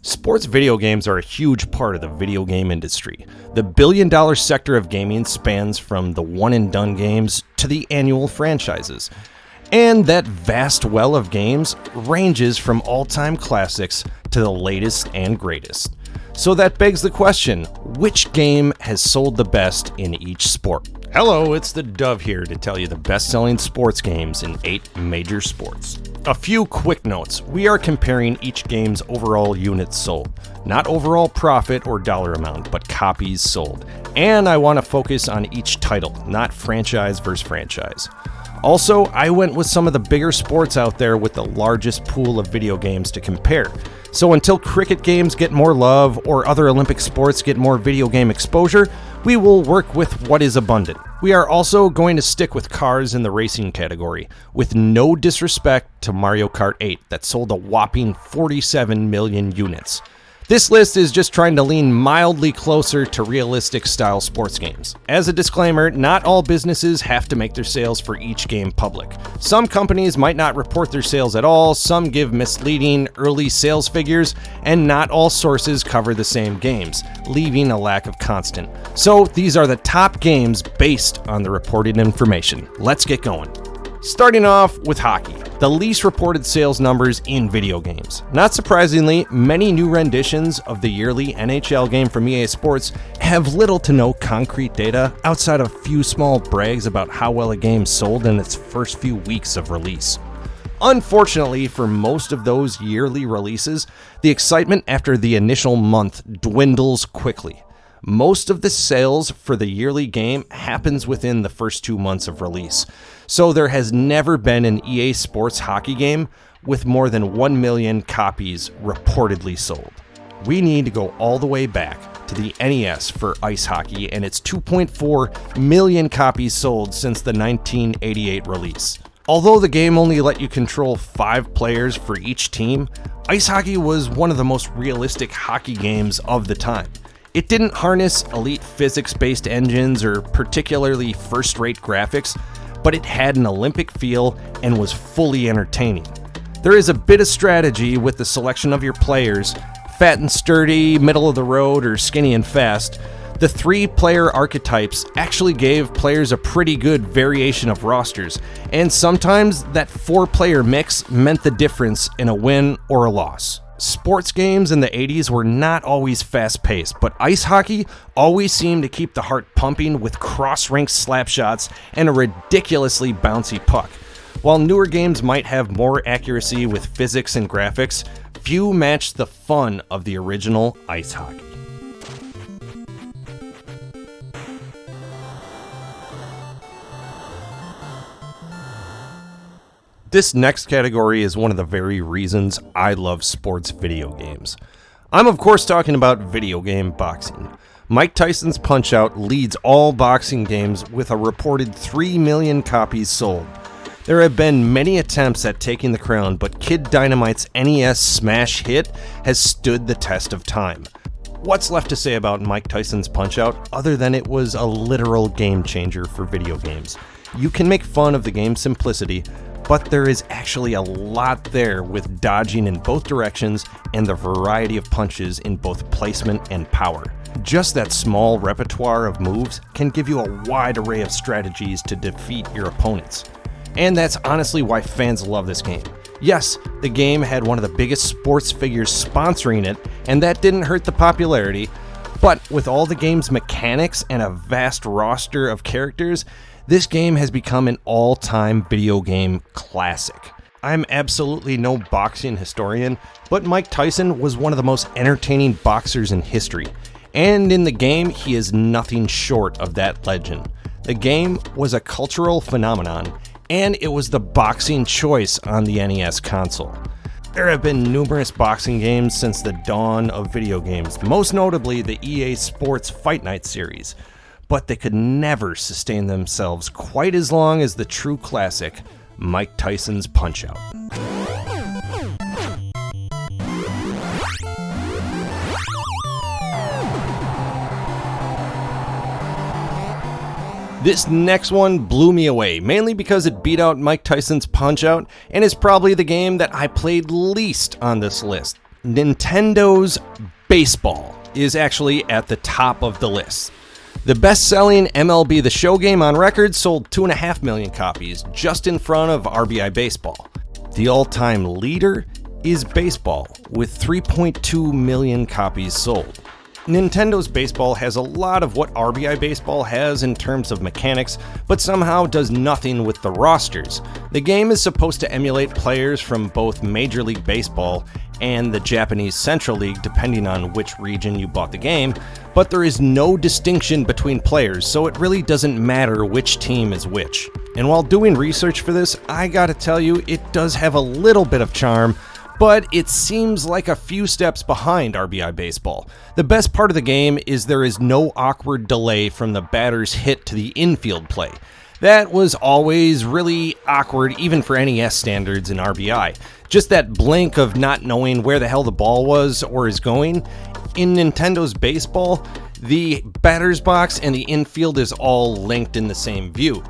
Sports video games are a huge part of the video game industry. The billion-dollar sector of gaming spans from the one-and-done games to the annual franchises. And that vast well of games ranges from all-time classics to the latest and greatest. So that begs the question, which game has sold the best in each sport? Hello, it's the Dove here to tell you the best-selling sports games in 8 major sports. A few quick notes. We are comparing each game's overall units sold. Not overall profit or dollar amount, but copies sold. And I want to focus on each title, not franchise versus franchise. Also, I went with some of the bigger sports out there with the largest pool of video games to compare. So until cricket games get more love or other Olympic sports get more video game exposure, we will work with what is abundant. We are also going to stick with cars in the racing category, with no disrespect to Mario Kart 8 that sold a whopping 47 million units. This list is just trying to lean mildly closer to realistic style sports games. As a disclaimer, not all businesses have to make their sales for each game public. Some companies might not report their sales at all, some give misleading early sales figures, and not all sources cover the same games, leaving a lack of constant. So these are the top games based on the reported information. Let's get going. Starting off with hockey, the least reported sales numbers in video games. Not surprisingly, many new renditions of the yearly NHL game from EA Sports have little to no concrete data outside of a few small brags about how well a game sold in its first few weeks of release. Unfortunately, for most of those yearly releases, the excitement after the initial month dwindles quickly. Most of the sales for the yearly game happens within the first 2 months of release. So there has never been an EA Sports hockey game with more than 1 million copies reportedly sold. We need to go all the way back to the NES for ice hockey and its 2.4 million copies sold since the 1988 release. Although the game only let you control 5 players for each team, ice hockey was one of the most realistic hockey games of the time. It didn't harness elite physics-based engines or particularly first-rate graphics, but it had an Olympic feel and was fully entertaining. There is a bit of strategy with the selection of your players, fat and sturdy, middle of the road, or skinny and fast. The 3-player archetypes actually gave players a pretty good variation of rosters, and sometimes that 4-player mix meant the difference in a win or a loss. Sports games in the 80s were not always fast-paced, but ice hockey always seemed to keep the heart pumping with cross-rink slap shots and a ridiculously bouncy puck. While newer games might have more accuracy with physics and graphics, few match the fun of the original ice hockey. This next category is one of the very reasons I love sports video games. I'm of course talking about video game boxing. Mike Tyson's Punch-Out leads all boxing games with a reported 3 million copies sold. There have been many attempts at taking the crown, but Kid Dynamite's NES smash hit has stood the test of time. What's left to say about Mike Tyson's Punch-Out other than it was a literal game changer for video games? You can make fun of the game's simplicity, but there is actually a lot there with dodging in both directions and the variety of punches in both placement and power. Just that small repertoire of moves can give you a wide array of strategies to defeat your opponents. And that's honestly why fans love this game. Yes, the game had one of the biggest sports figures sponsoring it, and that didn't hurt the popularity, but with all the game's mechanics and a vast roster of characters, this game has become an all-time video game classic. I'm absolutely no boxing historian, but Mike Tyson was one of the most entertaining boxers in history. And in the game, he is nothing short of that legend. The game was a cultural phenomenon, and it was the boxing choice on the NES console. There have been numerous boxing games since the dawn of video games, most notably the EA Sports Fight Night series. But they could never sustain themselves quite as long as the true classic, Mike Tyson's Punch-Out. This next one blew me away, mainly because it beat out Mike Tyson's Punch-Out and is probably the game that I played least on this list. Nintendo's baseball is actually at the top of the list. The best-selling MLB The Show game on record sold 2.5 million copies, just in front of RBI Baseball. The all-time leader is baseball, with 3.2 million copies sold. Nintendo's baseball has a lot of what RBI Baseball has in terms of mechanics, but somehow does nothing with the rosters. The game is supposed to emulate players from both Major League Baseball and the Japanese Central League, depending on which region you bought the game, but there is no distinction between players, so it really doesn't matter which team is which. And while doing research for this, I gotta tell you, it does have a little bit of charm, but it seems like a few steps behind RBI Baseball. The best part of the game is there is no awkward delay from the batter's hit to the infield play. That was always really awkward, even for NES standards in RBI. Just that blink of not knowing where the hell the ball was or is going. In Nintendo's baseball, the batter's box and the infield is all linked in the same view.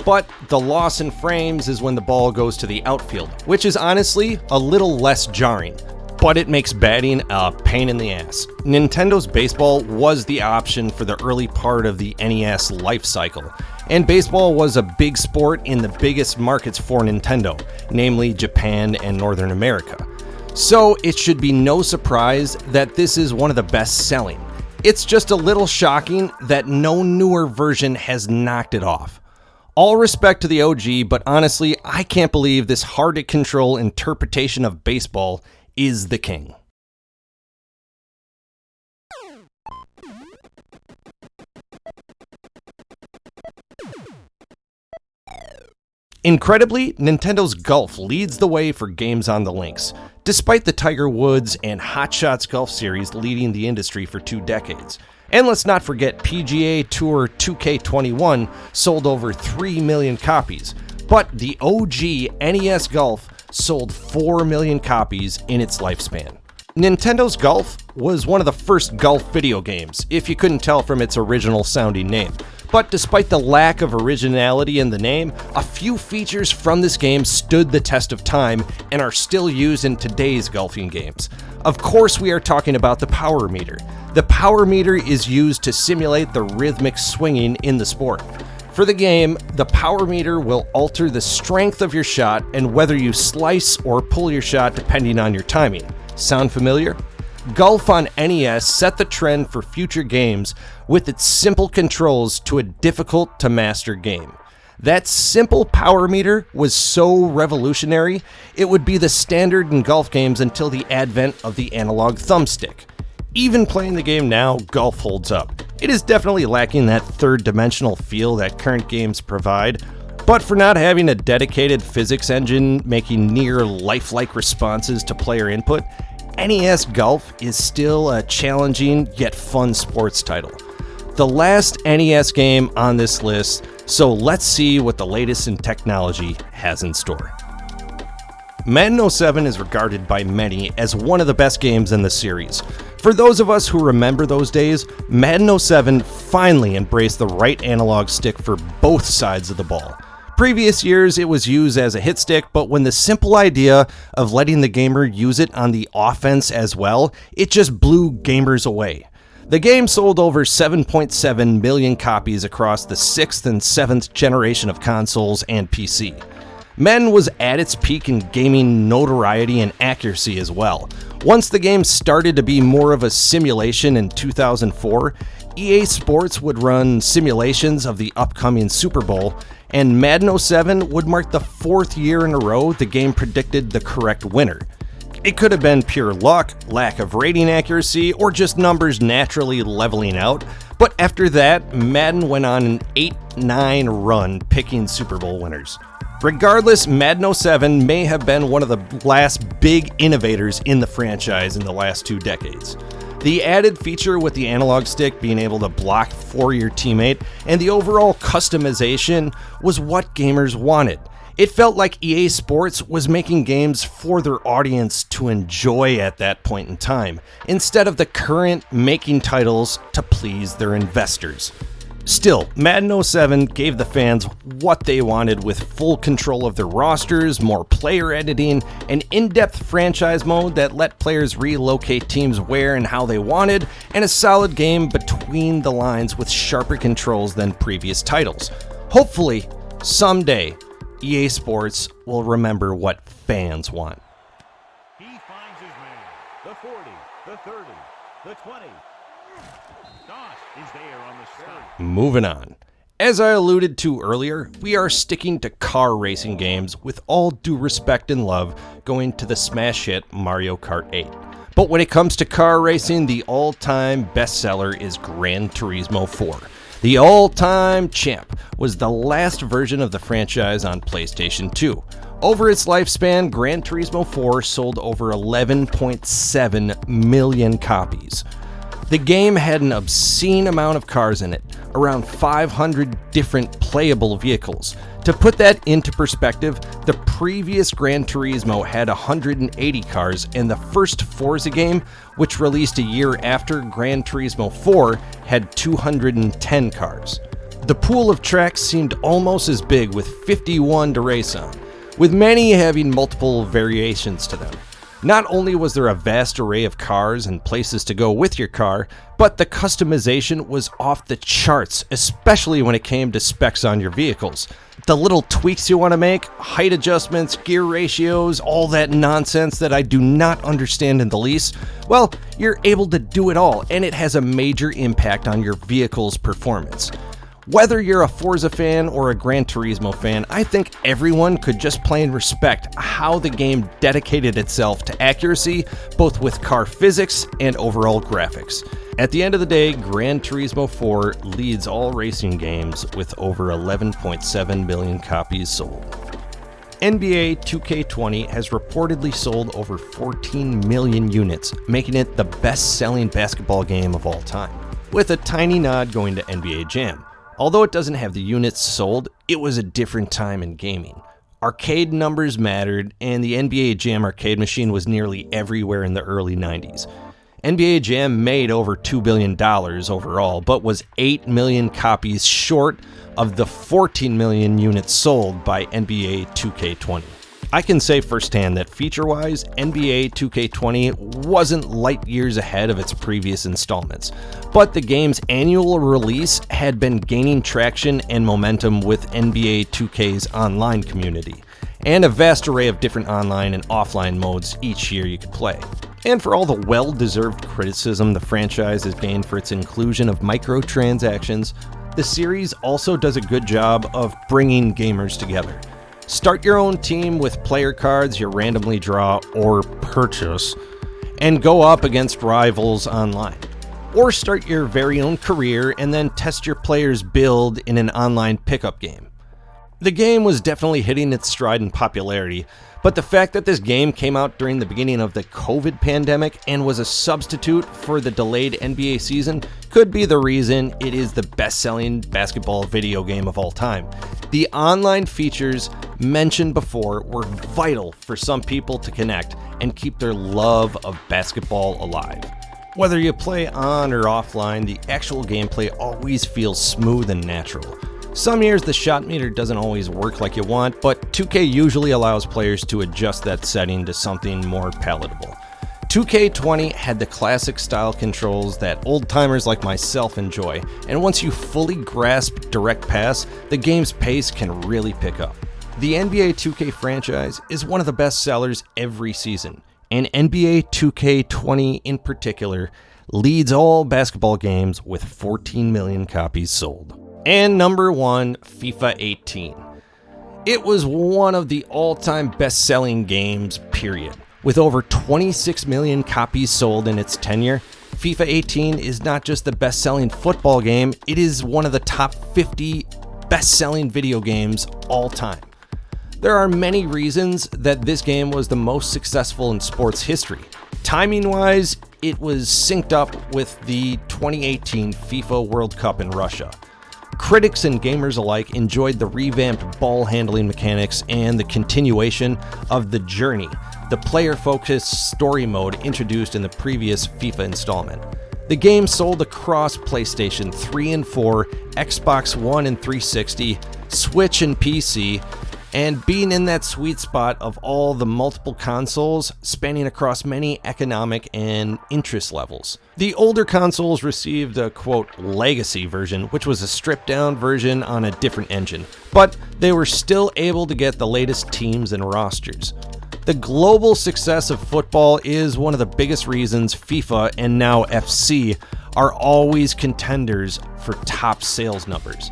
But the loss in frames is when the ball goes to the outfield, which is honestly a little less jarring, but it makes batting a pain in the ass. Nintendo's baseball was the option for the early part of the NES life cycle, and baseball was a big sport in the biggest markets for Nintendo, namely Japan and Northern America. So it should be no surprise that this is one of the best selling. It's just a little shocking that no newer version has knocked it off. All respect to the OG, but honestly, I can't believe this hard-to-control interpretation of baseball is the king. Incredibly, Nintendo's Golf leads the way for games on the links, despite the Tiger Woods and Hot Shots Golf series leading the industry for 2 decades. And let's not forget PGA Tour 2K21 sold over 3 million copies, but the OG NES Golf sold 4 million copies in its lifespan. Nintendo's Golf was one of the first golf video games, if you couldn't tell from its original sounding name. But despite the lack of originality in the name, a few features from this game stood the test of time and are still used in today's golfing games. Of course, we are talking about the power meter. The power meter is used to simulate the rhythmic swinging in the sport. For the game, the power meter will alter the strength of your shot and whether you slice or pull your shot depending on your timing. Sound familiar? Golf on NES set the trend for future games with its simple controls to a difficult-to-master game. That simple power meter was so revolutionary, it would be the standard in golf games until the advent of the analog thumbstick. Even playing the game now, golf holds up. It is definitely lacking that third-dimensional feel that current games provide, but for not having a dedicated physics engine making near lifelike responses to player input, NES Golf is still a challenging yet fun sports title. The last NES game on this list, so let's see what the latest in technology has in store. Madden 07 is regarded by many as one of the best games in the series. For those of us who remember those days, Madden 07 finally embraced the right analog stick for both sides of the ball. Previous years, it was used as a hit stick, but when the simple idea of letting the gamer use it on the offense as well, it just blew gamers away. The game sold over 7.7 million copies across the 6th and 7th generation of consoles and PC. Madden was at its peak in gaming notoriety and accuracy as well. Once the game started to be more of a simulation in 2004, EA Sports would run simulations of the upcoming Super Bowl, and Madden 07 would mark the 4th year in a row the game predicted the correct winner. It could have been pure luck, lack of rating accuracy, or just numbers naturally leveling out, but after that, Madden went on an 8-9 run picking Super Bowl winners. Regardless, Madden 07 may have been one of the last big innovators in the franchise in the last 2 decades. The added feature with the analog stick being able to block for your teammate and the overall customization was what gamers wanted. It felt like EA Sports was making games for their audience to enjoy at that point in time, instead of the current making titles to please their investors. Still, Madden 07 gave the fans what they wanted with full control of their rosters, more player editing, an in-depth franchise mode that let players relocate teams where and how they wanted, and a solid game between the lines with sharper controls than previous titles. Hopefully, someday, EA Sports will remember what fans want. He finds his man. The 40, the 30, the 20. Doss is there on the stop. Moving on. As I alluded to earlier, we are sticking to car racing games with all due respect and love going to the smash hit Mario Kart 8. But when it comes to car racing, the all-time bestseller is Gran Turismo 4. The all-time champ was the last version of the franchise on PlayStation 2. Over its lifespan, Gran Turismo 4 sold over 11.7 million copies. The game had an obscene amount of cars in it, around 500 different playable vehicles. To put that into perspective, the previous Gran Turismo had 180 cars, and the first Forza game, which released a year after Gran Turismo 4, had 210 cars. The pool of tracks seemed almost as big, with 51 to race on, with many having multiple variations to them. Not only was there a vast array of cars and places to go with your car, but the customization was off the charts, especially when it came to specs on your vehicles. The little tweaks you want to make, height adjustments, gear ratios, all that nonsense that I do not understand in the least, well, you're able to do it all, and it has a major impact on your vehicle's performance. Whether you're a Forza fan or a Gran Turismo fan, I think everyone could just plain respect how the game dedicated itself to accuracy, both with car physics and overall graphics. At the end of the day, Gran Turismo 4 leads all racing games with over 11.7 million copies sold. NBA 2K20 has reportedly sold over 14 million units, making it the best-selling basketball game of all time, with a tiny nod going to NBA Jam. Although it doesn't have the units sold, it was a different time in gaming. Arcade numbers mattered, and the NBA Jam arcade machine was nearly everywhere in the early 90s. NBA Jam made over $2 billion overall, but was 8 million copies short of the 14 million units sold by NBA 2K20. I can say firsthand that feature-wise, NBA 2K20 wasn't light years ahead of its previous installments, but the game's annual release had been gaining traction and momentum with NBA 2K's online community, and a vast array of different online and offline modes each year you could play. And for all the well-deserved criticism the franchise has gained for its inclusion of microtransactions, the series also does a good job of bringing gamers together. Start your own team with player cards you randomly draw or purchase, and go up against rivals online. Or start your very own career and then test your player's build in an online pickup game. The game was definitely hitting its stride in popularity, but the fact that this game came out during the beginning of the COVID pandemic and was a substitute for the delayed NBA season could be the reason it is the best-selling basketball video game of all time. The online features mentioned before were vital for some people to connect and keep their love of basketball alive. Whether you play on or offline, the actual gameplay always feels smooth and natural. Some years the shot meter doesn't always work like you want, but 2K usually allows players to adjust that setting to something more palatable. 2K20 had the classic style controls that old-timers like myself enjoy, and once you fully grasp direct pass, the game's pace can really pick up. The NBA 2K franchise is one of the best sellers every season, and NBA 2K20 in particular leads all basketball games with 14 million copies sold. And number 1, FIFA 18. It was one of the all-time best-selling games, period. With over 26 million copies sold in its tenure, FIFA 18 is not just the best-selling football game, it is one of the top 50 best-selling video games all time. There are many reasons that this game was the most successful in sports history. Timing-wise, it was synced up with the 2018 FIFA World Cup in Russia. Critics and gamers alike enjoyed the revamped ball handling mechanics and the continuation of The Journey, the player-focused story mode introduced in the previous FIFA installment. The game sold across PlayStation 3 and 4, Xbox One and 360, Switch and PC, and being in that sweet spot of all the multiple consoles spanning across many economic and interest levels. The older consoles received a quote legacy version, which was a stripped down version on a different engine, but they were still able to get the latest teams and rosters. The global success of football is one of the biggest reasons FIFA and now FC are always contenders for top sales numbers.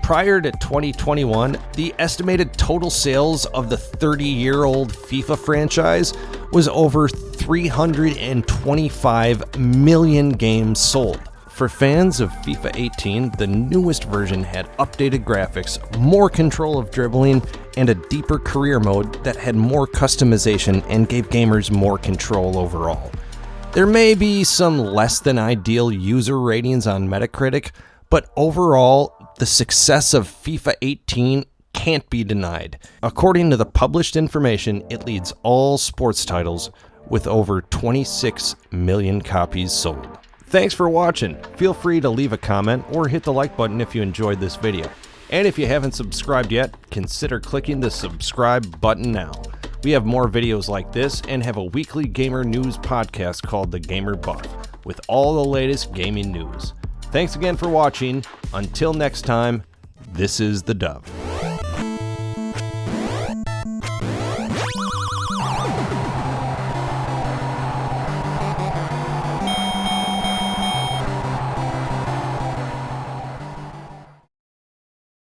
Prior to 2021, the estimated total sales of the 30-year-old FIFA franchise was over 325 million games sold. For fans of FIFA 18, the newest version had updated graphics, more control of dribbling, and a deeper career mode that had more customization and gave gamers more control overall. There may be some less than ideal user ratings on Metacritic, but overall, the success of FIFA 18 can't be denied. According to the published information, it leads all sports titles with over 26 million copies sold. Thanks for watching. Feel free to leave a comment or hit the like button if you enjoyed this video. And if you haven't subscribed yet, consider clicking the subscribe button now. We have more videos like this and have a weekly gamer news podcast called The Gamer Buff with all the latest gaming news. Thanks again for watching. Until next time, this is the Dove.